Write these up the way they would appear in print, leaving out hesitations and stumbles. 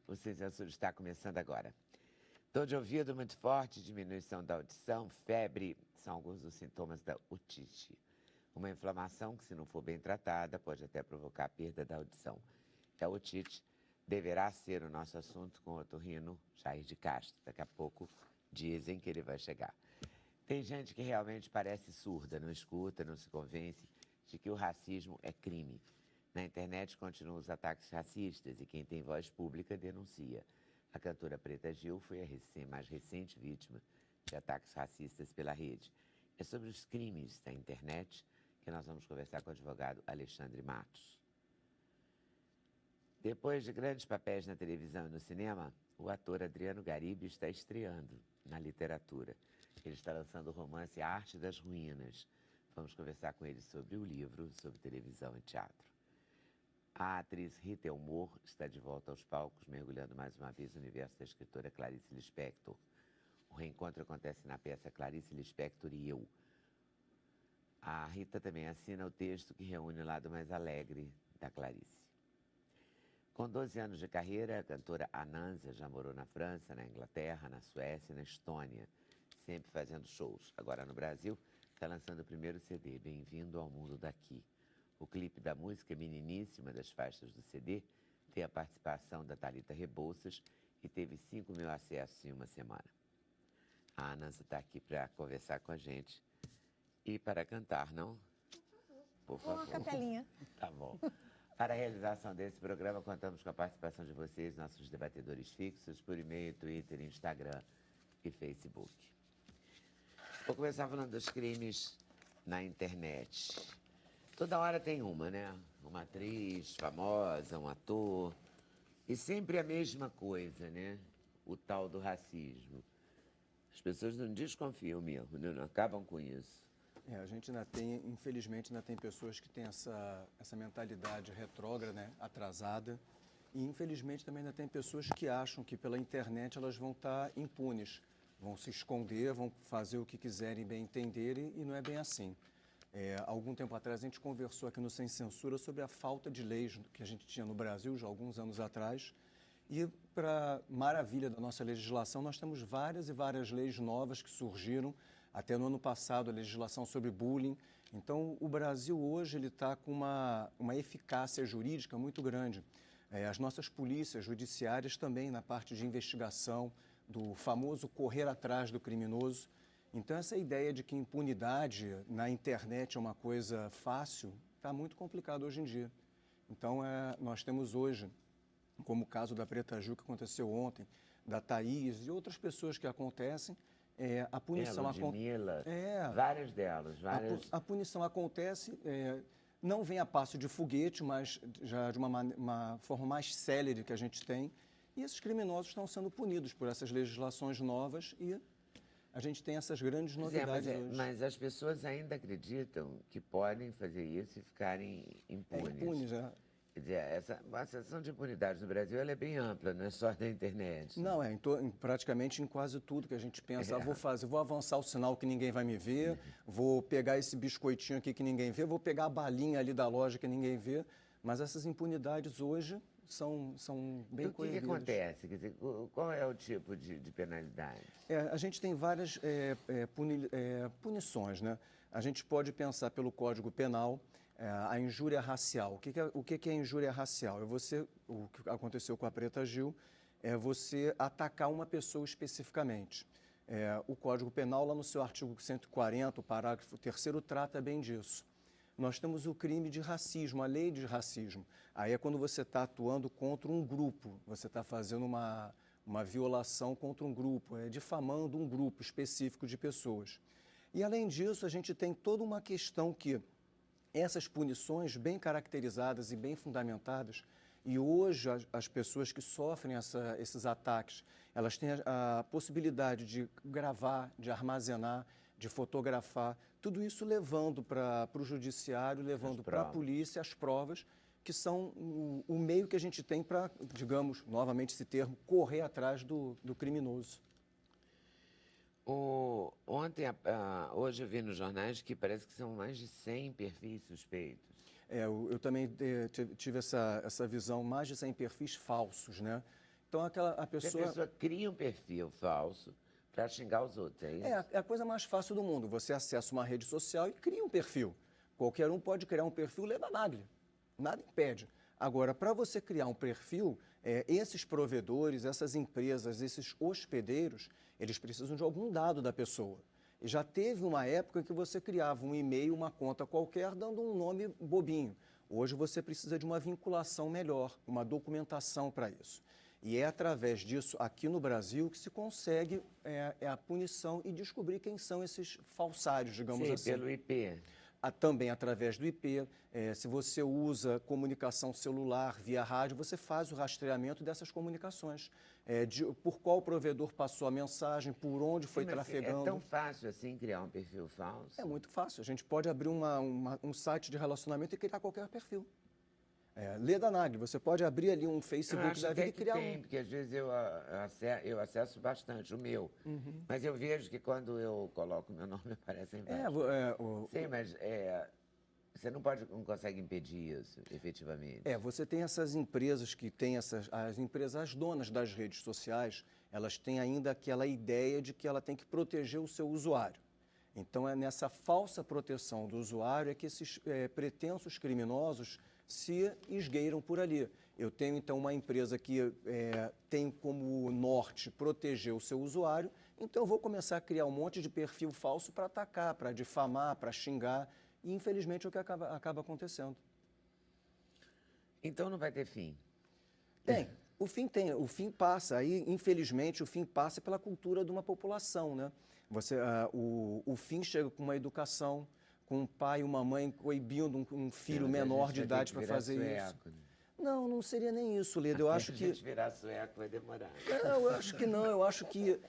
O Sem Censura está começando agora. Dor de ouvido muito forte, diminuição da audição, febre, são alguns dos sintomas da otite. Uma inflamação que, se não for bem tratada, pode até provocar perda da audição. A otite deverá ser o nosso assunto com o otorrino Jair de Castro. Daqui a pouco dizem que ele vai chegar. Tem gente que realmente parece surda, não escuta, não se convence de que o racismo é crime. Na internet continuam os ataques racistas e quem tem voz pública denuncia. A cantora Preta Gil foi a mais recente vítima de ataques racistas pela rede. É sobre os crimes da internet que nós vamos conversar com o advogado Alexandre Matos. Depois de grandes papéis na televisão e no cinema, o ator Adriano Garibe está estreando na literatura. Ele está lançando o romance A Arte das Ruínas. Vamos conversar com ele sobre o livro, sobre televisão e teatro. A atriz Rita Elmore está de volta aos palcos, mergulhando mais uma vez no universo da escritora Clarice Lispector. O reencontro acontece na peça Clarice Lispector e Eu. A Rita também assina o texto que reúne o lado mais alegre da Clarice. Com 12 anos de carreira, a cantora Anansia já morou na França, na Inglaterra, na Suécia e na Estônia, sempre fazendo shows. Agora no Brasil, está lançando o primeiro CD, Bem-vindo ao Mundo Daqui. O clipe da música Meninice, uma das faixas do CD, tem a participação da Thalita Rebouças e teve 5 mil acessos em uma semana. A Anansia está aqui para conversar com a gente e para cantar, não? Por favor. Uma capelinha. Tá bom. Para a realização desse programa, contamos com a participação de vocês, nossos debatedores fixos, por e-mail, Twitter, Instagram e Facebook. Vou começar falando dos crimes na internet. Toda hora tem uma, né? Uma atriz famosa, um ator. E sempre a mesma coisa, né? O tal do racismo. As pessoas não desconfiam mesmo, né? Não acabam com isso. A gente ainda tem, infelizmente, ainda tem pessoas que têm essa mentalidade retrógrada, né? Atrasada. E, infelizmente, também ainda tem pessoas que acham que pela internet elas vão estar impunes. Vão se esconder, vão fazer o que quiserem bem entender e não é bem assim. Algum tempo atrás, a gente conversou aqui no Sem Censura sobre a falta de leis que a gente tinha no Brasil, já há alguns anos atrás. E, para maravilha da nossa legislação, nós temos várias e várias leis novas que surgiram. Até no ano passado, a legislação sobre bullying. Então, o Brasil hoje está com uma eficácia jurídica muito grande. As nossas polícias judiciárias também, na parte de investigação, do famoso correr atrás do criminoso. Então, essa ideia de que impunidade na internet é uma coisa fácil, está muito complicado hoje em dia. Então, nós temos hoje, como o caso da Preta Gil, que aconteceu ontem, da Thaís e outras pessoas que acontecem, a punição Ludmilla, várias delas. A punição acontece, não vem a passo de foguete, mas já de uma forma mais célere que a gente tem, e esses criminosos estão sendo punidos por essas legislações novas e a gente tem essas grandes novidades hoje. Mas as pessoas ainda acreditam que podem fazer isso e ficarem impunes. Impunes, Quer dizer, a sensação de impunidade no Brasil ela é bem ampla, não é só da internet. Não, praticamente em quase tudo que a gente pensa. Vou avançar o sinal que ninguém vai me ver, vou pegar esse biscoitinho aqui que ninguém vê, vou pegar a balinha ali da loja que ninguém vê. Mas essas impunidades hoje são bem coerentes. O que acontece? Quer dizer, qual é o tipo de penalidade? A gente tem várias punições, né? A gente pode pensar pelo Código Penal, a injúria racial. O que é injúria racial? O que aconteceu com a Preta Gil é você atacar uma pessoa especificamente. O Código Penal, lá no seu artigo 140, o parágrafo 3º, trata bem disso. Nós temos o crime de racismo, a lei de racismo. Aí é quando você está atuando contra um grupo, você está fazendo uma violação contra um grupo, difamando um grupo específico de pessoas. E, além disso, a gente tem toda uma questão que essas punições bem caracterizadas e bem fundamentadas, e hoje as pessoas que sofrem esses ataques, elas têm a possibilidade de gravar, de armazenar, de fotografar, tudo isso levando para o judiciário, levando para a polícia as provas, que são o meio que a gente tem para, digamos, novamente esse termo, correr atrás do criminoso. Hoje eu vi nos jornais que parece que são mais de 100 perfis suspeitos. Eu também tive essa visão, mais de 100 perfis falsos, né? Então a Se a pessoa... pessoa cria um perfil falso para xingar os outros, é isso? É a coisa mais fácil do mundo. Você acessa uma rede social e cria um perfil. Qualquer um pode criar um perfil, leva nada. Nada impede. Agora, para você criar um perfil, esses provedores, essas empresas, esses hospedeiros, eles precisam de algum dado da pessoa. E já teve uma época em que você criava um e-mail, uma conta qualquer, dando um nome bobinho. Hoje você precisa de uma vinculação melhor, uma documentação para isso. E é através disso, aqui no Brasil, que se consegue a punição e descobrir quem são esses falsários, digamos assim. Pelo IP. Também através do IP. Se você usa comunicação celular via rádio, você faz o rastreamento dessas comunicações. Por qual provedor passou a mensagem, por onde foi trafegando. É tão fácil assim criar um perfil falso? É muito fácil. A gente pode abrir um site de relacionamento e criar qualquer perfil. Leda Nagli, você pode abrir ali um Facebook da vida e criar tem, porque às vezes eu acesso bastante o meu. Mas eu vejo que quando eu coloco o meu nome, aparece embaixo. Sim, mas você não consegue impedir isso, efetivamente. Você tem essas empresas que têm as donas das redes sociais, elas têm ainda aquela ideia de que ela tem que proteger o seu usuário. Então, é nessa falsa proteção do usuário que esses pretensos criminosos se esgueiram por ali. Eu tenho, então, uma empresa que tem como norte proteger o seu usuário, então eu vou começar a criar um monte de perfil falso para atacar, para difamar, para xingar, e infelizmente é o que acaba acontecendo. Então não vai ter fim? Tem. O fim passa, aí infelizmente o fim passa pela cultura de uma população, né? O fim chega com uma educação, com um pai e uma mãe coibindo um filho menor de idade para fazer isso. Não seria nem isso, Leda. Eu acho que... Se a gente virar sueco vai demorar. Eu acho que não. Eu acho que,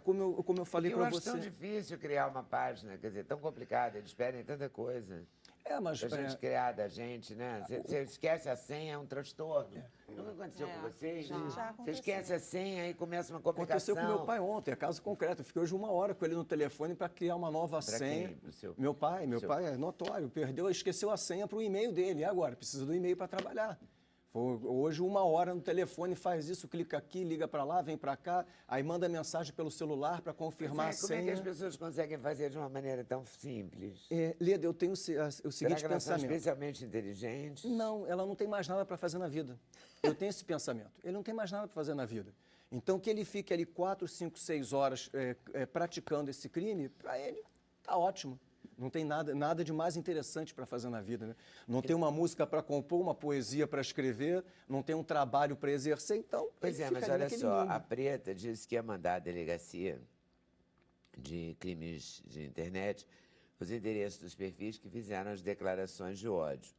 como eu falei para você... Eu acho tão difícil criar uma página, quer dizer, tão complicado. Eles pedem tanta coisa. Mas... A gente criar da gente, né? Você esquece a senha, é um transtorno. Nunca aconteceu com vocês? Já você esquece a senha e começa uma complicação. Aconteceu com meu pai ontem, é caso concreto. Eu fiquei hoje 1 hora com ele no telefone para criar uma nova senha. Quem? Meu pai é notório. Esqueceu a senha para o e-mail dele. E agora? Precisa do e-mail para trabalhar. Hoje 1 hora no telefone, faz isso, clica aqui, liga para lá, vem para cá, aí manda mensagem pelo celular para confirmar a senha. Como é que as pessoas conseguem fazer de uma maneira tão simples? Leda, eu tenho o seguinte Será que elas são pensamento. especialmente inteligentes? Não, ela não tem mais nada para fazer na vida. Eu tenho esse pensamento. Ele não tem mais nada para fazer na vida. Então, que ele fique ali 4, 5, 6 horas praticando esse crime, para ele está ótimo. Não tem nada de mais interessante para fazer na vida, né? Não tem uma música para compor, uma poesia para escrever, não tem um trabalho para exercer, então... Pois mas olha só, a Preta disse que ia mandar à delegacia de crimes de internet os endereços dos perfis que fizeram as declarações de ódio.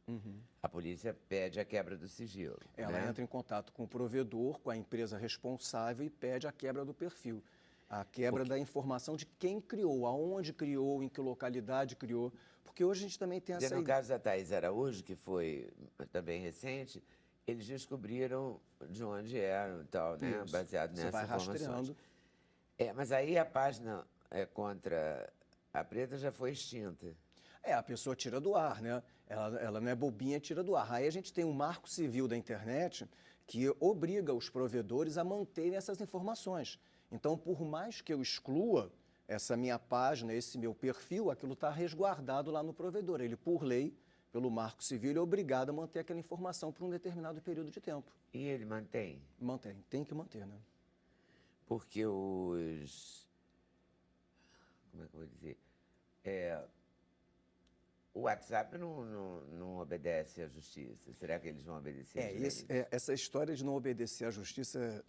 A polícia pede a quebra do sigilo. Ela entra em contato com o provedor, com a empresa responsável e pede a quebra do perfil. A quebra da informação de quem criou, aonde criou, em que localidade criou. Porque hoje a gente também tem essa... No caso da Thaís Araújo, que foi também recente, eles descobriram de onde eram e tal, né? Isso. Baseado nessas informações. Você vai rastreando. Mas aí a página contra a Preta já foi extinta. A pessoa tira do ar, né? Ela não é bobinha, tira do ar. Aí a gente tem um marco civil da internet que obriga os provedores a manterem essas informações. Então, por mais que eu exclua essa minha página, esse meu perfil, aquilo está resguardado lá no provedor. Ele, por lei, pelo Marco Civil, ele é obrigado a manter aquela informação por um determinado período de tempo. E ele mantém? Mantém, tem que manter, né? Porque os... Como é que eu vou dizer? O WhatsApp não obedece à justiça. Será que eles vão obedecer? Essa história de não obedecer à justiça,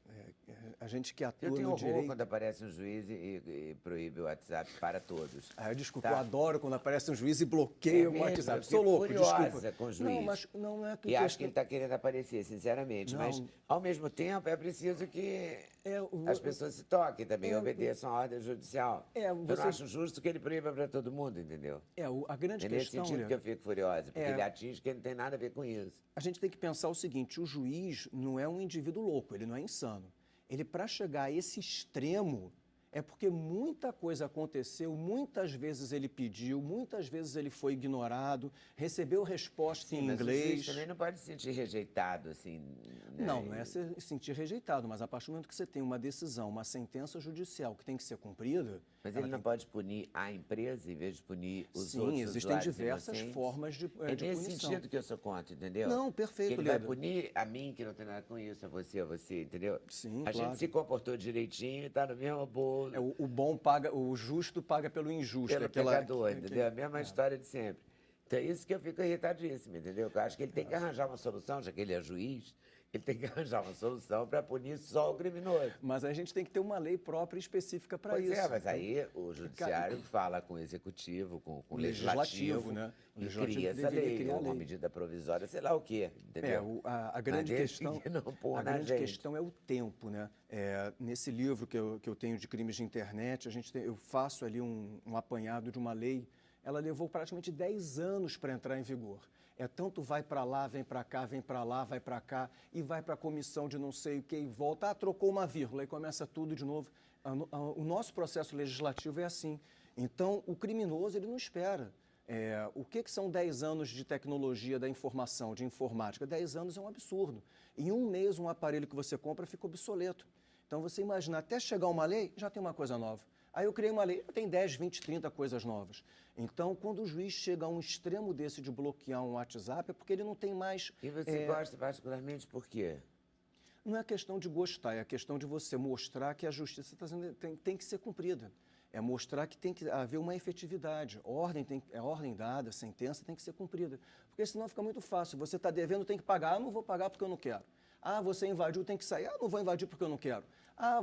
a gente que atua no direito... Eu tenho horror quando aparece um juiz e proíbe o WhatsApp para todos. Desculpa, eu adoro quando aparece um juiz e bloqueia o WhatsApp. Sou louco, desculpa. Com o juiz. Não, mas não é que... E acho que ele está querendo aparecer, sinceramente. Mas, ao mesmo tempo, é preciso que as pessoas se toquem também, obedeçam a ordem judicial. Eu não acho justo que ele proíba para todo mundo, entendeu? A grande questão... Nesse sentido que eu fico furiosa, porque ele atinge quem não tem nada a ver com isso. A gente tem que pensar o seguinte, o juiz não é um indivíduo louco, ele não é insano. Ele, para chegar a esse extremo, É porque muita coisa aconteceu, muitas vezes ele pediu, muitas vezes ele foi ignorado, recebeu resposta em Mas o inglês. juiz também não pode se sentir rejeitado, assim, né? Não é se sentir rejeitado, mas a partir do momento que você tem uma decisão, uma sentença judicial que tem que ser cumprida... Mas ela ele não tem... pode punir a empresa em vez de punir os Sim, outros existem usuários diversas inocentes? formas de É de nesse punição. sentido que eu sou contra, entendeu? Não, perfeito, Que ele vai Leda. punir a mim, que não tem nada com isso, a você, entendeu? Sim, a claro. gente se comportou direitinho e tá no mesmo bolo. O bom paga, o justo paga pelo injusto. Pelo aquela- pecador, entendeu? A mesma história de sempre. Então é isso que eu fico irritadíssimo, entendeu? Eu acho que ele tem que arranjar uma solução, já que ele é juiz, ele tem que arranjar uma solução para punir só o criminoso. Mas a gente tem que ter uma lei própria e específica para Pois isso. é, mas aí o judiciário fala com o executivo, com o legislativo, né? O e legislativo cria essa deveria lei, criar a uma lei. medida provisória, sei lá o quê, entendeu? A grande Mas desde questão, que não pôr a na grande gente. questão é o tempo, né? Nesse livro que eu tenho de crimes de internet, eu faço ali um apanhado de uma lei. Ela levou praticamente 10 anos para entrar em vigor. Tanto vai para lá, vem para cá, vem para lá, vai para cá, e vai para a comissão de não sei o que, e volta. Trocou uma vírgula, e começa tudo de novo. O nosso processo legislativo é assim. Então, o criminoso, ele não espera. O que são 10 anos de tecnologia da informação, de informática? 10 anos é um absurdo. Em um mês, um aparelho que você compra fica obsoleto. Então, você imagina, até chegar uma lei, já tem uma coisa nova. Aí eu criei uma lei, já tem 10, 20, 30 coisas novas. Então, quando o juiz chega a um extremo desse de bloquear um WhatsApp, é porque ele não tem mais... E você gosta particularmente por quê? Não é questão de gostar, é questão de você mostrar que a justiça tem que ser cumprida. É mostrar que tem que haver uma efetividade. Ordem dada, sentença tem que ser cumprida. Porque senão fica muito fácil. Você está devendo, tem que pagar. Não vou pagar porque eu não quero. Você invadiu, tem que sair. Não vou invadir porque eu não quero.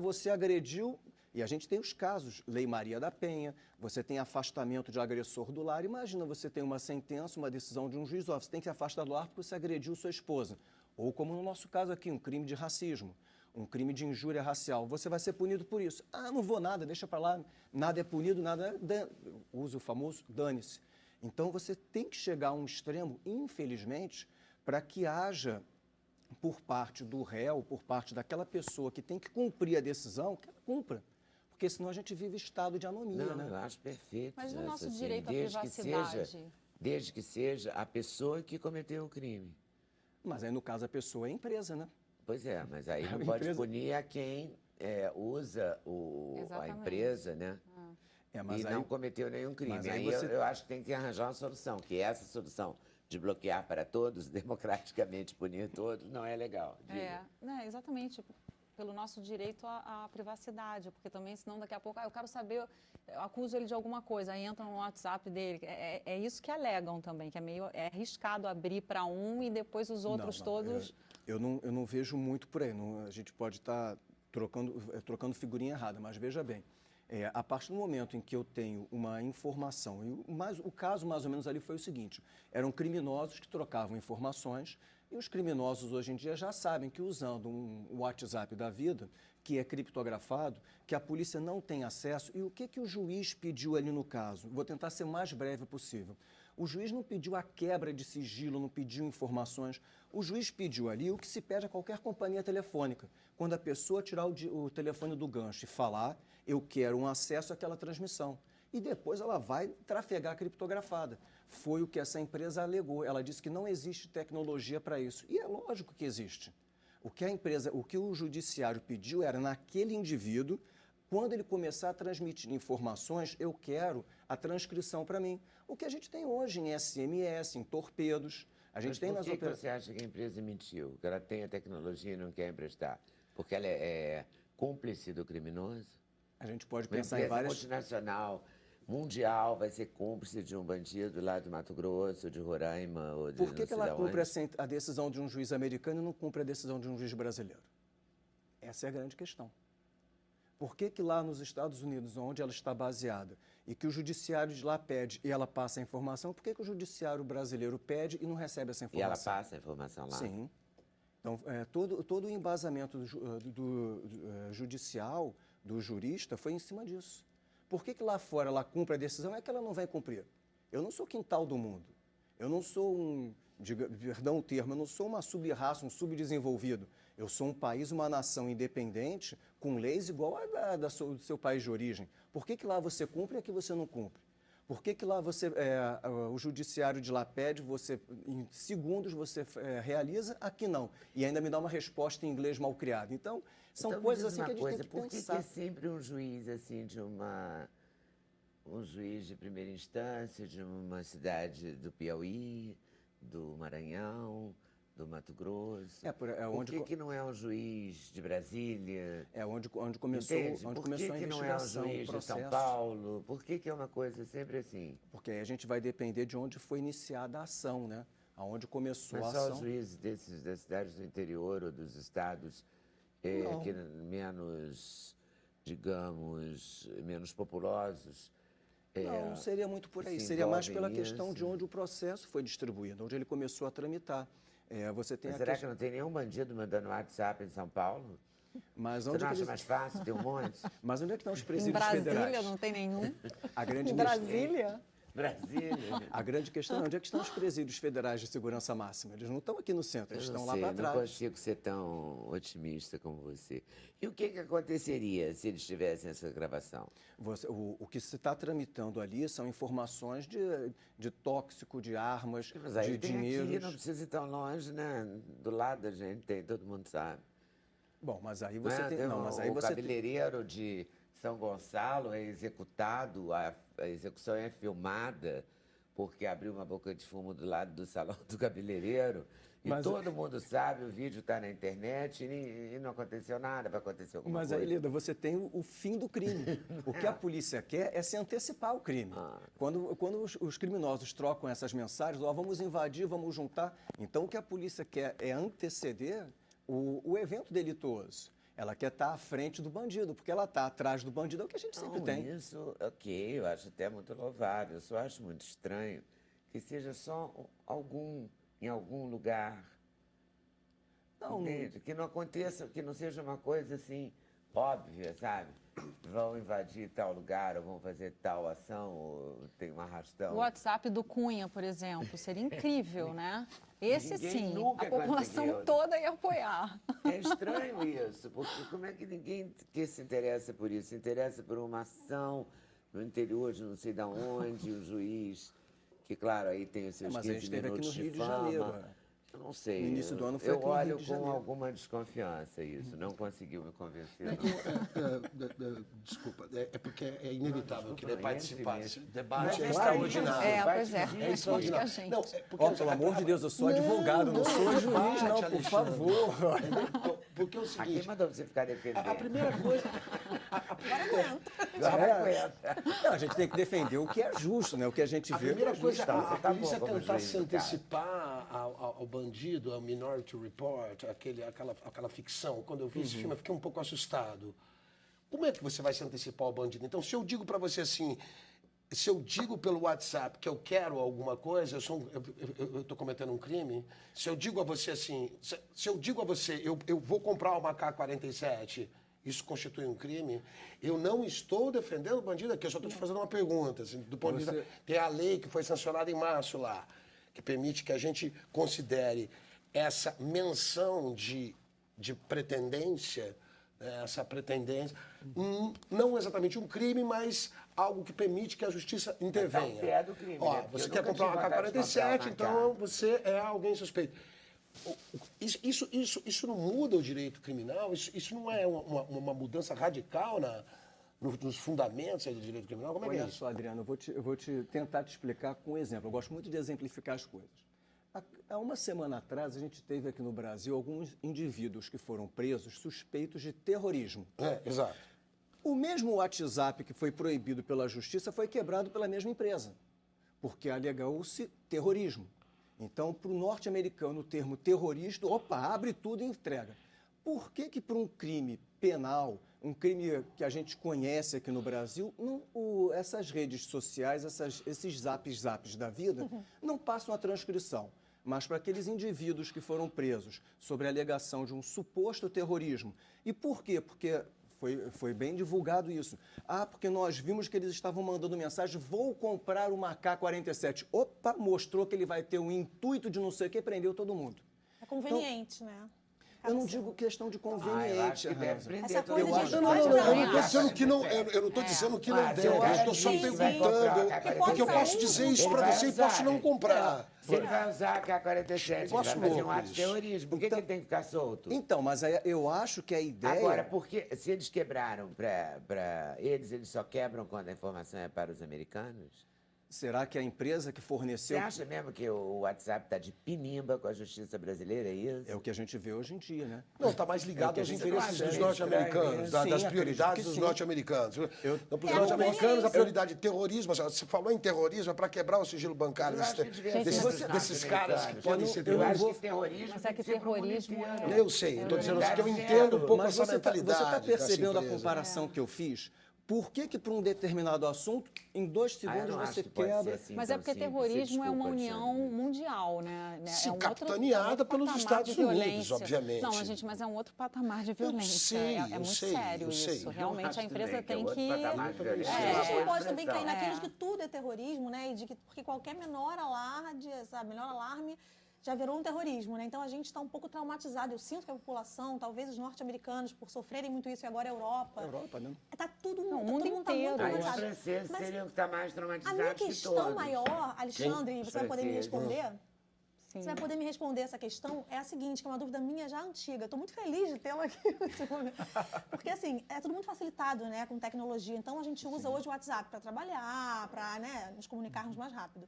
Você agrediu. E a gente tem os casos, Lei Maria da Penha, você tem afastamento de agressor do lar. Imagina, você tem uma sentença, uma decisão de um juiz, você tem que afastar do lar porque você agrediu sua esposa. Ou como no nosso caso aqui, um crime de racismo, um crime de injúria racial. Você vai ser punido por isso. Não vou nada, deixa para lá, nada é punido, nada é... Usa o famoso dane-se. Então você tem que chegar a um extremo, infelizmente, para que haja, por parte do réu, por parte daquela pessoa que tem que cumprir a decisão, que ela cumpra. Porque senão a gente vive estado de anomia, Não, né? eu acho perfeito. Mas o isso, nosso assim, direito à desde que privacidade... desde que seja a pessoa que cometeu o crime. Mas aí, no caso, a pessoa é a empresa, né? Pois é, mas aí A não pode empresa- punir a quem usa a Exatamente. empresa, né? Mas E aí, não cometeu nenhum crime. mas Aí aí você- eu acho que tem que arranjar uma solução, que essa solução de bloquear para todos, democraticamente punir todos, não é legal. digo. Exatamente, pelo nosso direito à privacidade, porque também, senão daqui a pouco, eu quero saber, eu acuso ele de alguma coisa, aí entra no WhatsApp dele. É isso que alegam também, que é arriscado abrir para um e depois os outros todos... Eu não vejo muito por aí. A gente pode estar trocando figurinha errada, mas veja bem. A partir do momento em que eu tenho uma informação, o caso mais ou menos ali foi o seguinte, eram criminosos que trocavam informações e os criminosos hoje em dia já sabem que usando um WhatsApp da vida, que é criptografado, que a polícia não tem acesso, e o que o juiz pediu ali no caso? Vou tentar ser o mais breve possível. O juiz não pediu a quebra de sigilo, não pediu informações. O juiz pediu ali o que se pede a qualquer companhia telefônica. Quando a pessoa tirar o telefone do gancho e falar, eu quero um acesso àquela transmissão. E depois ela vai trafegar criptografada. Foi o que essa empresa alegou. Ela disse que não existe tecnologia para isso. E é lógico que existe. O que o judiciário pediu era naquele indivíduo, quando ele começar a transmitir informações, eu quero a transcrição para mim. O que a gente tem hoje em SMS, em torpedos. A gente tem Mas nas por que você acha que a empresa mentiu? Que ela tem a tecnologia e não quer emprestar? Porque ela é cúmplice do criminoso? A gente pode Uma pensar em empresa várias... multinacional, mundial, vai ser cúmplice de um bandido lá do Mato Grosso, de Roraima ou de Por que não sei ela da cumpre onde? a decisão de um juiz americano e não cumpre a decisão de um juiz brasileiro? Essa é a grande questão. Por que lá nos Estados Unidos, onde ela está baseada, e que o judiciário de lá pede e ela passa a informação, por que o judiciário brasileiro pede e não recebe essa E ela informação? passa a informação lá? Sim. Então, todo o embasamento do judicial, do jurista, foi em cima disso. Por que lá fora ela cumpre a decisão? É que ela não vai cumprir. Eu não sou quintal do mundo. Eu não sou perdão o termo, eu não sou uma sub-raça, um subdesenvolvido. Eu sou um país, uma nação independente, com leis igual a do seu país de origem. Por que lá você cumpre e aqui você não cumpre? Por que lá o judiciário de lá pede, em segundos você realiza, aqui não? E ainda me dá uma resposta em inglês mal criada. Então, são coisas assim que a gente tem que por pensar. que é sempre um juiz assim um juiz de primeira instância de uma cidade do Piauí, do Maranhão, do Mato Grosso? Por que não é um juiz de Brasília? É onde começou, Por que não é um juiz de São Paulo? Por que é uma coisa sempre assim? Porque aí a gente vai depender de onde foi iniciada a ação, né? Aonde começou a ação. Mas só os juízes das cidades do interior ou dos estados que menos, digamos, menos populosos? Não seria muito por aí. se Seria mais pela envolvem questão de nisso? onde o processo foi distribuído, onde ele começou a tramitar. Você tem Mas a será questão... que não tem nenhum bandido mandando WhatsApp em São Paulo? Mas Você onde, não é que acha eles... mais fácil? Tem um monte. Mas onde é que estão os Em presídios Brasília federais? não tem nenhum. A grande Em questão- Brasília? Brasília. A grande questão é onde é que estão os presídios federais de segurança máxima? Eles não estão aqui no centro, eles Eu estão não lá sei, para não trás. consigo ser tão otimista como você. E o que aconteceria se eles tivessem essa gravação? O que se está tramitando ali são informações de tóxico, de armas, Mas aí de tem aqui, dinheiros. não precisa ir tão longe, né? Do lado da gente tem, todo mundo sabe. Bom, mas aí Não você é? tem... Tem Não, mas aí o você tem... cabeleireiro de São Gonçalo é executado, a execução é filmada, porque abriu uma boca de fumo do lado do salão do cabeleireiro. E Mas- todo mundo sabe, o vídeo está na internet e não aconteceu nada, vai acontecer alguma Mas coisa. aí, Leda, você tem o fim do crime. O que a polícia quer é se antecipar ao crime. Quando os criminosos trocam essas mensagens, vamos invadir, vamos juntar. Então, o que a polícia quer é anteceder o evento delituoso. Ela quer estar à frente do bandido, porque ela está atrás do bandido, é o que a gente sempre tem. Isso, ok, eu acho até muito louvável. Eu só acho muito estranho que seja só em algum lugar. Não, Entende? Que não aconteça, que não seja uma coisa assim óbvia, sabe? Vão invadir tal lugar, ou vão fazer tal ação, ou tem um arrastão. O WhatsApp do Cunha, por exemplo, seria incrível, né? Esse Ninguém sim, nunca a população conseguiu. toda ia apoiar. É estranho isso, porque como é que ninguém que se interessa por isso? Se interessa por uma ação no interior de não sei de onde, o juiz, que claro, aí tem os seus mas a 15 gente teve aqui minutos no Rio de fama. Janeiro. Eu não sei. No início do ano foi eu aqui no Rio olho de com Janeiro. alguma desconfiança isso, não conseguiu me convencer. não. Desculpa, é porque é inevitável querer Entre participar mesmo. desse debate. É Mas extraordinário. Pois é. É Acho que a extraordinário. gente. Não, é porque Pelo amor de Deus, eu sou advogado, não sou juiz, não, por Alexandre. favor. Porque é o Aqui seguinte, mandou você ficar defendendo. a primeira coisa... Agora aguenta. Não, a gente tem que defender o que é justo, né? O que a gente A vê. primeira coisa, Então, a você tá polícia bom como tentar juiz se do caso. antecipar ao bandido, ao Minority Report, aquela ficção. Quando eu vi esse filme, eu fiquei um pouco assustado. Como é que você vai se antecipar ao bandido? Então, se eu digo para você assim, se eu digo pelo WhatsApp que eu quero alguma coisa, eu estou cometendo um crime. Se eu digo a você assim, se eu digo a você, eu vou comprar uma AK-47, isso constitui um crime. Eu não estou defendendo o bandido aqui, eu só estou te fazendo uma pergunta. Assim, do ponto de vista, tem a lei que foi sancionada em março lá, que permite que a gente considere essa menção de pretendência, né, essa pretendência, não exatamente um crime, mas algo que permite que a justiça intervenha. o pé do crime, Ó, né? Porque você eu quer nunca comprar uma tive vontade de comprar AK-47, uma então AK. você é alguém suspeito. Isso não muda o direito criminal? Isso não é uma mudança radical nos fundamentos do direito criminal? Como é que é Olha isso? só, Adriano, eu vou tentar te explicar com um exemplo. Eu gosto muito de exemplificar as coisas. Há uma semana atrás, a gente teve aqui no Brasil alguns indivíduos que foram presos suspeitos de terrorismo. Exato. O mesmo WhatsApp que foi proibido pela justiça foi quebrado pela mesma empresa, porque alegou-se terrorismo. Então, para o norte-americano, o termo terrorista, abre tudo e entrega. Por que para um crime penal, um crime que a gente conhece aqui no Brasil, essas redes sociais, esses zaps da vida, não passam a transcrição? Mas para aqueles indivíduos que foram presos sobre a alegação de um suposto terrorismo. E por quê? Porque Foi bem divulgado isso. Ah, porque nós vimos que eles estavam mandando mensagem, vou comprar uma AK-47. Opa, mostrou que ele vai ter um intuito de não sei o que, prendeu todo mundo. É conveniente, né? Eu não digo questão de eu acho conveniente, que deve Hansa. prender Essa todo coisa mundo. de Eu não estou dizendo que não, É. eu não estou dizendo que não Ah, deve, eu eu acho estou só que sim, vai perguntando. comprar. Porque eu Pode posso ser dizer um. isso Ele para vai você e usar, posso não né? comprar. Se ele vai usar a K-47, ele vai Negócio fazer um louco ato de isso. terrorismo. Por que, que ele tem que ficar solto? Então, mas aí eu acho que a ideia... Agora, porque se eles quebraram para eles só quebram quando a informação é para os americanos? Será que a empresa que Você forneceu... acha mesmo que o WhatsApp está de pinimba com a justiça brasileira, é isso? É o que a gente vê hoje em dia, né? Não, está mais ligado que a aos gente interesses acha dos isso, norte-americanos, Sim, das acredito prioridades que dos sim. norte-americanos. Não, para os É a norte-americanos, a conveniência. prioridade de terrorismo, você falou em terrorismo, é para quebrar o sigilo bancário Eu acho que devia ser desses, dos desses caras que norte-americanos. podem ser Eu terroristas. acho que terrorismo Mas é que tem ser pro mundo terrorismo inteiro. é- Eu sei, estou dizendo assim que eu Zero. entendo um pouco Mas essa você está mentalidade. percebendo dessa a empresa. comparação que eu fiz? Por que para um determinado assunto, em 2 Ah, eu segundos não acho você que pode ser quebra... assim Mas tão é porque simples. terrorismo é uma Desculpa, união Alexandre. mundial, né? Sim, É um capitaneada outro pelos patamar Estados de Unidos, violência. obviamente. Não, gente, mas é um outro patamar de violência. sei, é eu muito sei, sério eu sei. isso. Eu Realmente acho a empresa também que é tem outro que... patamar de violência. Mas a gente não pode também cair expressão. naquilo de É. que tudo é terrorismo, né? E de que porque qualquer menor alarde, sabe, menor alarme já virou um terrorismo, né? Então a gente está um pouco traumatizado. Eu sinto que a população, talvez os norte-americanos, por sofrerem muito isso, e agora a Europa. Europa, né? Tá tudo, Não, o todo mundo mundo tá inteiro. muito Aí os traumatizado. franceses Mas seriam que estar mais a traumatizados minha que questão todos. maior, Alexandre, Quem? você vai poder me Franceses. responder? Sim. Você vai poder me responder essa questão? É a seguinte, que é uma dúvida minha já antiga. Estou muito feliz de tê-la aqui nesse momento. Porque, assim, é tudo muito facilitado, né, com tecnologia. Então, a gente usa hoje o WhatsApp para trabalhar, para, né, nos comunicarmos mais rápido.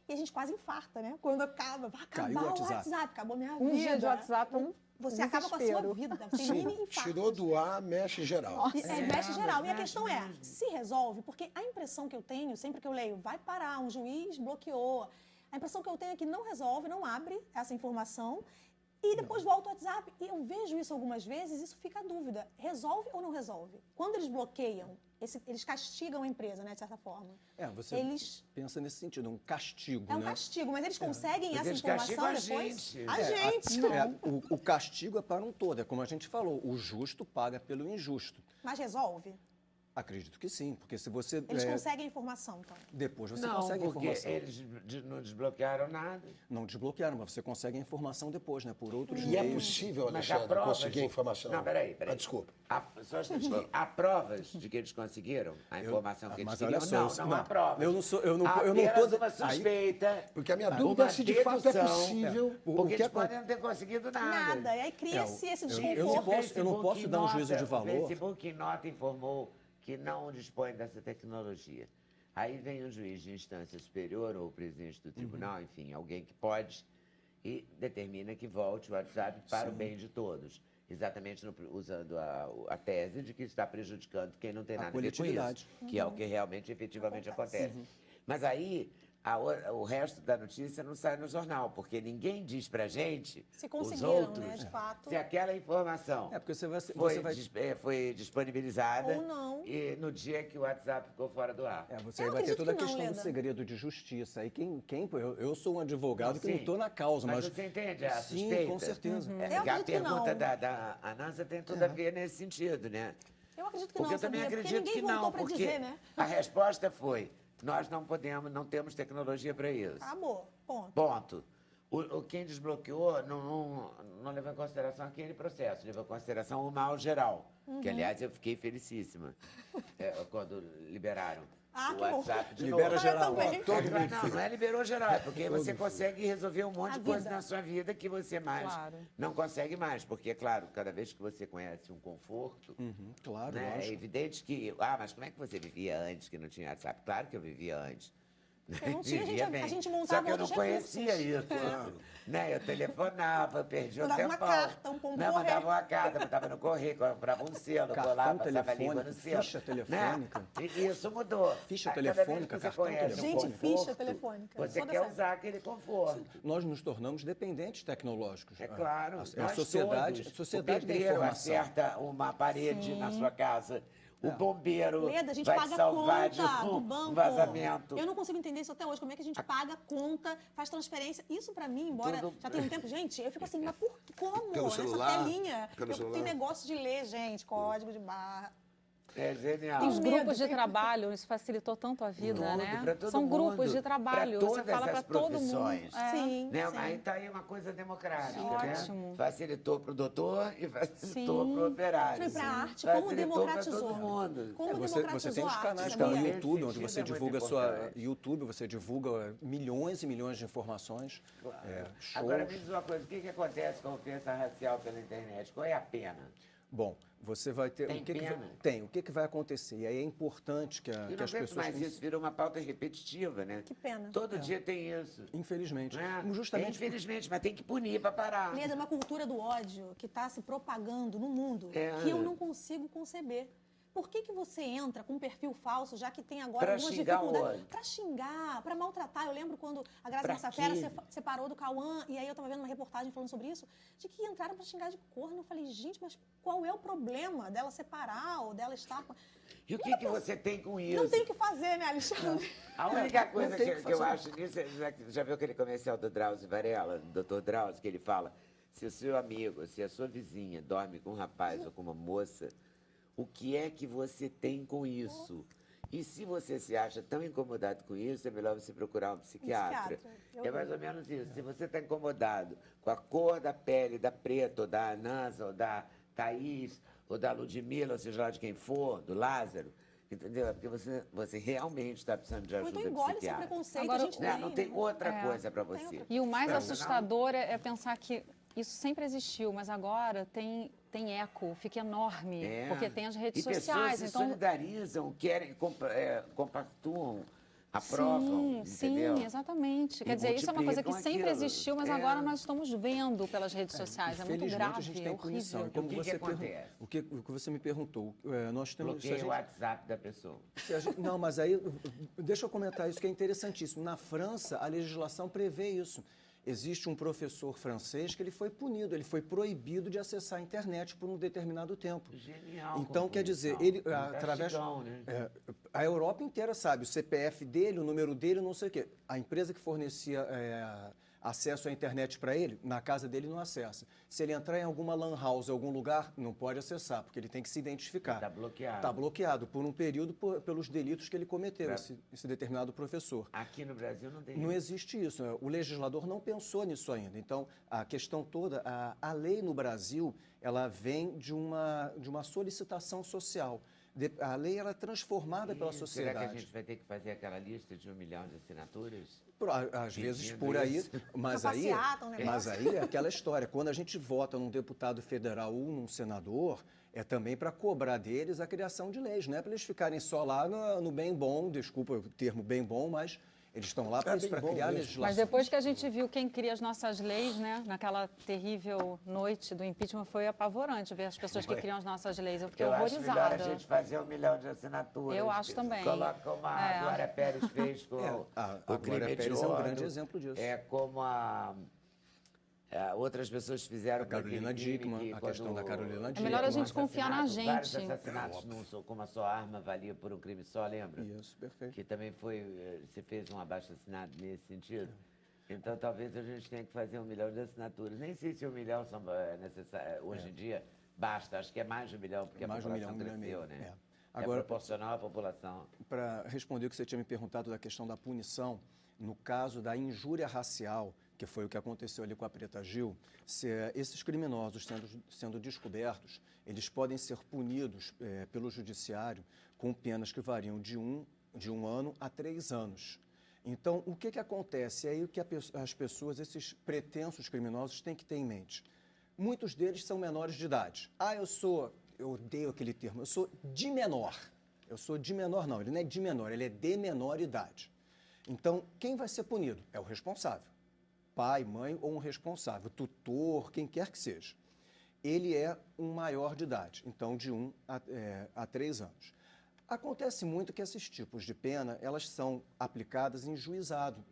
E a gente quase infarta, né? Quando acaba, vai Caiu acabar o o WhatsApp. WhatsApp, acabou minha Um vida. dia de WhatsApp é um Você acaba com a sua desespero. vida, você Sim, mini infarto. tirou do ar, mexe geral. Mexe geral. E a mexe questão é, mesmo. se resolve, porque a impressão que eu tenho, sempre que eu leio, vai parar, um juiz bloqueou. A impressão que eu tenho é que não resolve, não abre essa informação. E depois volta o WhatsApp. E eu vejo isso algumas vezes, isso fica a dúvida. Resolve ou não resolve? Quando eles bloqueiam, eles castigam a empresa, né, de certa forma. Você Eles... pensa nesse sentido, um castigo, É um né? castigo, mas eles conseguem Mas essa eles informação castigam a depois? gente. A gente. O castigo é para um todo, é como a gente falou, o justo paga pelo injusto. Mas resolve? Acredito que sim, porque se você... Eles conseguem a informação, então. Depois você Não, consegue a porque informação. eles não desbloquearam nada. Não desbloquearam, mas você consegue a informação depois, né? Por outros E é meios. possível, Mas há Alexandre, provas conseguir a informação? Não, peraí. Ah, desculpa. Só um instantinho. Há provas de que eles conseguiram a informação que eles mas queriam? olha só, Não há provas. eu não sou- eu não- Há eu não apenas tô- uma suspeita. Porque a minha dúvida é se de fato é dedução, possível. Porque que eles podem não ter conseguido nada. Nada. E aí cria-se esse eu desconforto. não posso dar um juízo de O valor. Facebook em nota informou que não dispõe dessa tecnologia. Aí vem o juiz de instância superior ou o presidente do tribunal, enfim, alguém que pode, e determina que volte o WhatsApp para o bem de todos. Exatamente usando a tese de que está prejudicando quem não tem nada a ver com isso. coletividade. Que é o que realmente, efetivamente acontece. Mas aí, o resto da notícia não sai no jornal, porque ninguém diz pra gente, Se os conseguiram, outros, né, de fato. se aquela informação É, porque você foi, vai... foi disponibilizada Ou não. e no dia que o WhatsApp ficou fora do ar. Você Eu vai ter acredito toda a que não, questão do Leda. segredo de justiça. Aí eu sou um advogado que não Sim. estou na causa, Mas mas... você entende a Sim, suspeita? com certeza. É, Eu a acredito que pergunta não. da Anansa tem tudo a ver nesse sentido, né? Eu acredito que Porque não, eu também sabia? Porque acredito ninguém que voltou não, para porque dizer, né? a resposta foi, nós não podemos, não temos tecnologia para isso. Acabou. Ponto. Ponto. Quem desbloqueou não levou em consideração aquele processo, levou em consideração o mal geral. Que, aliás, eu fiquei felicíssima quando liberaram Ah, o que bom. WhatsApp de Libera novo. geral. Eu também. Não é liberou geral, é porque você consegue resolver um monte A de coisa vida. na sua vida que você mais Claro. não consegue mais. Porque, claro, cada vez que você conhece um conforto, Claro, né, é lógico. evidente que... mas como é que você vivia antes que não tinha WhatsApp? Claro que eu vivia antes. Eu não tinha, Vivia a bem. gente Só montava que eu não outros conhecia recursos. isso. Né? Eu telefonava, eu perdia o Mandava tempão. uma carta, um pombo Não, correio. mandava uma carta, mandava no correio, comprava um selo, Cartão colava, passava a língua no telefônico, selo. ficha Né? telefônica. E isso mudou. Ficha Cada vez telefônica, que você cartão conhece um Gente, conforto, ficha telefônica. Você Toda quer essa- usar aquele conforto. Nós nos tornamos dependentes tecnológicos. É claro. A nós sociedade, todos. a sociedade o da pedreiro informação. acerta uma parede na sua casa. o bombeiro Leda, a gente vai paga te salvar conta de do um banco. vazamento. Eu não consigo entender isso até hoje. Como é que a gente paga conta, faz transferência? Isso pra mim, embora Tudo- já tenha um tempo, gente, eu fico assim, mas como? Pelo Nessa celular? telinha. Pelo Eu celular? tenho negócio de ler, gente, código de barra. É genial. Os Tem medo, grupos de tem- trabalho, isso facilitou tanto a vida, Tudo, né? pra todo São grupos mundo, de trabalho, pra você todas fala as para todo mundo. profissões. Sim, Né? sim. Aí tá aí uma coisa democrática, Ótimo. né? Facilitou para o doutor e facilitou Sim. para o operário. Foi pra arte, como Facilitou para democratizou. todo mundo. Como Você democratizou tem os a arte, canais sabia? como o Então, YouTube, esse onde sentido você é muito divulga importante. YouTube, você divulga milhões e milhões de informações. Shows. Agora me diz uma coisa, o que acontece com a ofensa racial pela internet? Qual é a pena? Bom, você vai ter. Tem o que pena? tem. O que vai acontecer? E aí é importante que, Eu que não as aguento pessoas. mais isso, virou uma pauta repetitiva, né? Que pena. Todo dia tem isso. Infelizmente. Né? Justamente. Infelizmente, mas tem que punir para parar. Leda, é uma cultura do ódio que está se propagando no mundo É. que eu não consigo conceber. Por que você entra com um perfil falso, já que tem agora Pra algumas xingar dificuldades? o Para xingar, para maltratar. Eu lembro quando a Graça Pra Massafera quê? separou do Cauã, e aí eu estava vendo uma reportagem falando sobre isso, de que entraram para xingar de corno. Eu falei, gente, mas qual é o problema dela separar ou dela estar com... E o que você tem com isso? Não tem o que fazer, né, Alexandre? A única coisa não tem que, que que eu fazer. acho nisso, já viu aquele comercial do Drauzio Varela, do Dr. Drauzio, que ele fala, se o seu amigo, se a sua vizinha dorme com um rapaz ou com uma moça, o que é que você tem com isso? E se você se acha tão incomodado com isso, é melhor você procurar um psiquiatra. Eu É mais ou menos isso. Se você está incomodado com a cor da pele da Preta, ou da Anansa, ou da Thaís, ou da Ludmilla, ou seja lá de quem for, do Lázaro, entendeu? É porque você realmente está precisando de Ou ajuda então engole seu psiquiátrica. preconceito, Agora, a gente Né? Não tem né? outra É. coisa para Não tem você. outra E o mais Não, assustador é pensar que isso sempre existiu, mas agora tem eco, fica enorme, É. porque tem as redes e pessoas sociais. se Então, solidarizam, querem, compactuam, aprovam, sim, entendeu? sim, exatamente. E Quer dizer, isso é uma coisa que multiplicam sempre aquilo. existiu, mas É. agora nós estamos vendo pelas redes sociais. É muito Infelizmente, grave, a gente é tem punição. horrível. E como O que você acontece? o que você me perguntou, nós temos. se a Bloqueia gente- o WhatsApp da pessoa. Não, mas aí, deixa eu comentar isso que é interessantíssimo. Na França, a legislação prevê isso. Existe um professor francês que ele foi punido, ele foi proibido de acessar a internet por um determinado tempo. Genial. Então, como quer dizer, punição. ele, através. Castigão, né? A Europa inteira sabe o CPF dele, o número dele, não sei o quê. A empresa que fornecia acesso à internet para ele, na casa dele não acessa. Se ele entrar em alguma lan house, em algum lugar, não pode acessar, porque ele tem que se identificar. Tá bloqueado. Está bloqueado por um período pelos delitos que ele cometeu, Pra- esse determinado professor. Aqui no Brasil não tem Não isso. existe isso. O legislador não pensou nisso ainda. Então, a questão toda, a lei no Brasil, ela vem de uma solicitação social. A lei ela é transformada pela Ih, sociedade. Será que a gente vai ter que fazer aquela lista de 1 milhão de assinaturas? Às vezes Pedindo por aí, isso. mas Pra aí, passeata, um negócio. mas aí é aquela história. Quando a gente vota num deputado federal ou num senador, é também para cobrar deles a criação de leis, não é para eles ficarem só lá no bem bom, desculpa o termo bem bom, mas eles estão lá para bem bom criar mesmo. legislação. Mas depois que a gente viu quem cria as nossas leis, né, naquela terrível noite do impeachment, foi apavorante ver as pessoas que criam as nossas leis. Eu fiquei Eu acho melhor a horrorizada. gente fazer 1 milhão de assinaturas. Eu acho também. Coloca como a É. Glória Pérez fez com A o crime Glória Pérez é um hediondo. grande exemplo disso. É como outras pessoas fizeram A Carolina com aquele crime Dickmann, que a quando questão da Carolina É melhor a Dickmann. gente confiar na assassinato, vários gente. assassinatos com uma só arma valia por um crime só, lembra? Isso, perfeito. Que também se fez um abaixo-assinado nesse sentido. Então, talvez a gente tenha que fazer 1 milhão de assinaturas. Nem sei se 1 milhão são necessários. Hoje em dia, basta. Acho que é mais de 1 milhão, porque Mais de a 1 milhão, população 1 milhão e cresceu, meio. né? Agora- É proporcional à população. Para responder o que você tinha me perguntado da questão da punição, no caso da injúria racial, que foi o que aconteceu ali com a Preta Gil, se esses criminosos sendo descobertos, eles podem ser punidos pelo judiciário com penas que variam de um ano a 3 anos. Então, o que acontece? É aí que as pessoas, esses pretensos criminosos, têm que ter em mente. Muitos deles são menores de idade. Eu odeio aquele termo, eu sou de menor. Eu sou de menor, não, ele não é de menor, ele é de menor idade. Então, quem vai ser punido? É o responsável. Pai, mãe ou um responsável, tutor, quem quer que seja. Ele é um maior de idade, então de 1 a 3 anos. Acontece muito que esses tipos de pena, elas são aplicadas em juizado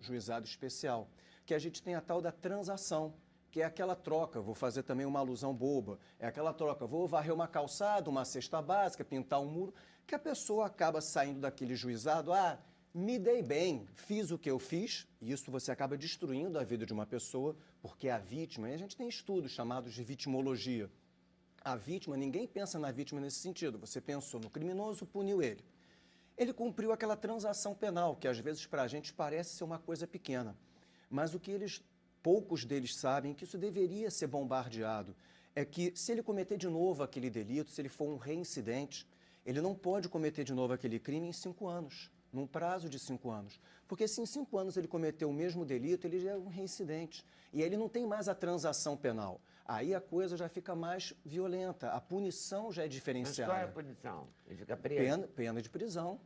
especial, que a gente tem a tal da transação, que é aquela troca, vou fazer também uma alusão boba, é aquela troca, vou varrer uma calçada, uma cesta básica, pintar um muro, que a pessoa acaba saindo daquele juizado, me dei bem, fiz o que eu fiz, e isso você acaba destruindo a vida de uma pessoa, porque a vítima, e a gente tem estudos chamados de vitimologia, a vítima, ninguém pensa na vítima nesse sentido, você pensou no criminoso, puniu ele. Ele cumpriu aquela transação penal, que às vezes para a gente parece ser uma coisa pequena, mas o que poucos deles sabem, que isso deveria ser bombardeado, é que se ele cometer de novo aquele delito, se ele for um reincidente, ele não pode cometer de novo aquele crime em 5 anos, num prazo de 5 anos. Porque se em 5 anos ele cometeu o mesmo delito, ele já é um reincidente. E aí ele não tem mais a transação penal. Aí a coisa já fica mais violenta, a punição já é Mas diferenciada. qual é a punição? Ele fica preso? Pena de prisão.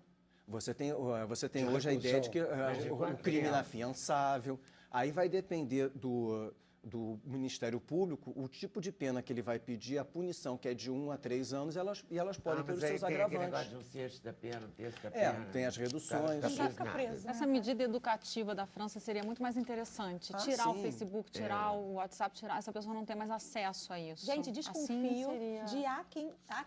Você tem De hoje a ideia de que Mas de o quanto crime tempo? inafiançável. Aí vai depender do Ministério Público o tipo de pena que ele vai pedir, a punição, que é de 1 a 3 anos, e elas podem ter mas os aí seus tem aquele negócio agravantes. de um sexto da pena, um terço da pena. Tem as reduções. O cara Não vai não ficar nada. preso, né? Essa medida educativa da França seria muito mais interessante. Tirar o sim. Facebook, tirar o WhatsApp, tirar. Essa pessoa não tem mais acesso a isso. Gente, Assim desconfio seria... de há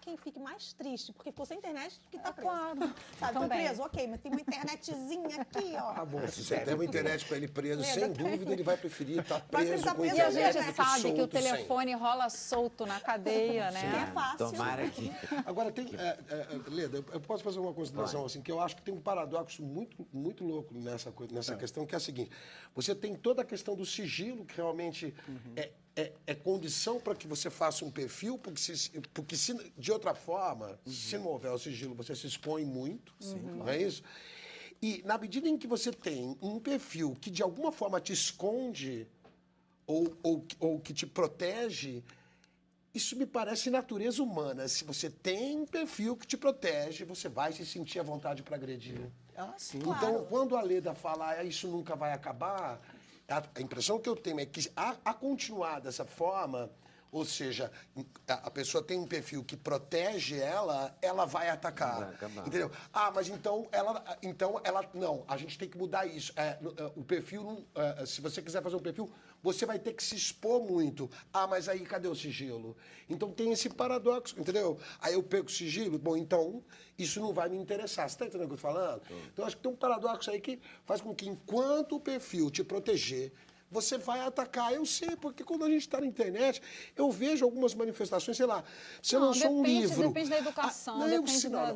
quem fique mais triste, porque ficou sem internet que tá preso. Claro. Sabe, tô Também. preso, ok, mas tem uma internetzinha aqui, ó. Tá bom, se você der uma internet para ele preso, Leda, sem dúvida ele vai preferir estar Vai preso precisar com preso E a internet gente do que sabe que o solto sem. telefone rola solto na cadeia, né? É fácil. Tomara que... Agora, Leda, eu posso fazer uma consideração assim, que eu acho que tem um paradoxo muito louco nessa questão, que é a seguinte: você tem toda a questão do sigilo, que realmente é condição para que você faça um perfil, porque se de outra forma, se não houver o sigilo, você se expõe muito, não é isso? E na medida em que você tem um perfil que de alguma forma te esconde ou que te protege, isso me parece natureza humana. Se você tem um perfil que te protege, você vai se sentir à vontade para agredir. Sim. Então, quando a Leda fala isso nunca vai acabar, a impressão que eu tenho é que a continuar dessa forma, ou seja, a pessoa tem um perfil que protege ela vai atacar. Vai acabar. Entendeu? Mas então ela não, a gente tem que mudar isso. O perfil, se você quiser fazer um perfil, você vai ter que se expor muito. Mas aí cadê o sigilo? Então tem esse paradoxo, entendeu? Aí eu pego o sigilo, bom, então isso não vai me interessar. Você está entendendo o que eu estou falando? Então acho que tem um paradoxo aí que faz com que enquanto o perfil te proteger, você vai atacar. Eu sei, porque quando a gente está na internet, eu vejo algumas manifestações, sei lá, você lançou um livro. Depende da educação,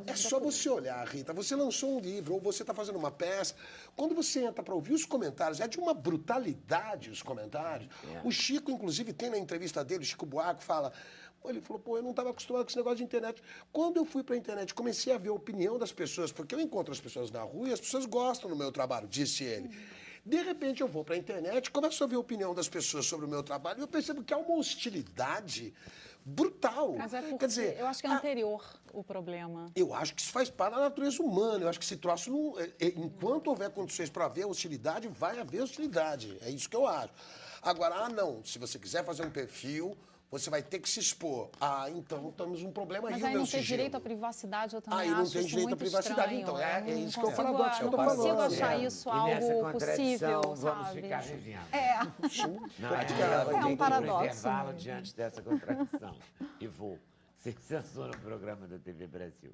É só você olhar, Rita, você lançou um livro, ou você está fazendo uma peça. Quando você entra para ouvir os comentários, é de uma brutalidade os comentários. O Chico, inclusive, tem na entrevista dele, o Chico Buarque fala... Ele falou, eu não estava acostumado com esse negócio de internet. Quando eu fui para a internet, comecei a ver a opinião das pessoas, porque eu encontro as pessoas na rua e as pessoas gostam do meu trabalho, disse ele. De repente eu vou para a internet, começo a ver a opinião das pessoas sobre o meu trabalho e eu percebo que há uma hostilidade brutal. Mas é porque Quer dizer, eu acho que é anterior o problema. eu acho que isso faz parte da natureza humana. Eu acho que esse troço, enquanto houver condições para haver hostilidade, vai haver hostilidade. É isso que eu acho. Agora, não, se você quiser fazer um perfil... Você vai ter que se expor. Então temos um problema aí, Mas o aí meu não tem sigilo. direito à privacidade, eu também Aí não acho tem isso direito à muito privacidade. estranho. Então, Eu é não isso que eu consigo- paradoxo que eu não tô consigo falando. achar É. isso E nessa algo contradição, possível, vamos sabe? ficar vivendo. É. Não, é É um um paradoxo intervalo mesmo. diante dessa contradição. E vou. Sem censura no programa da TV Brasil.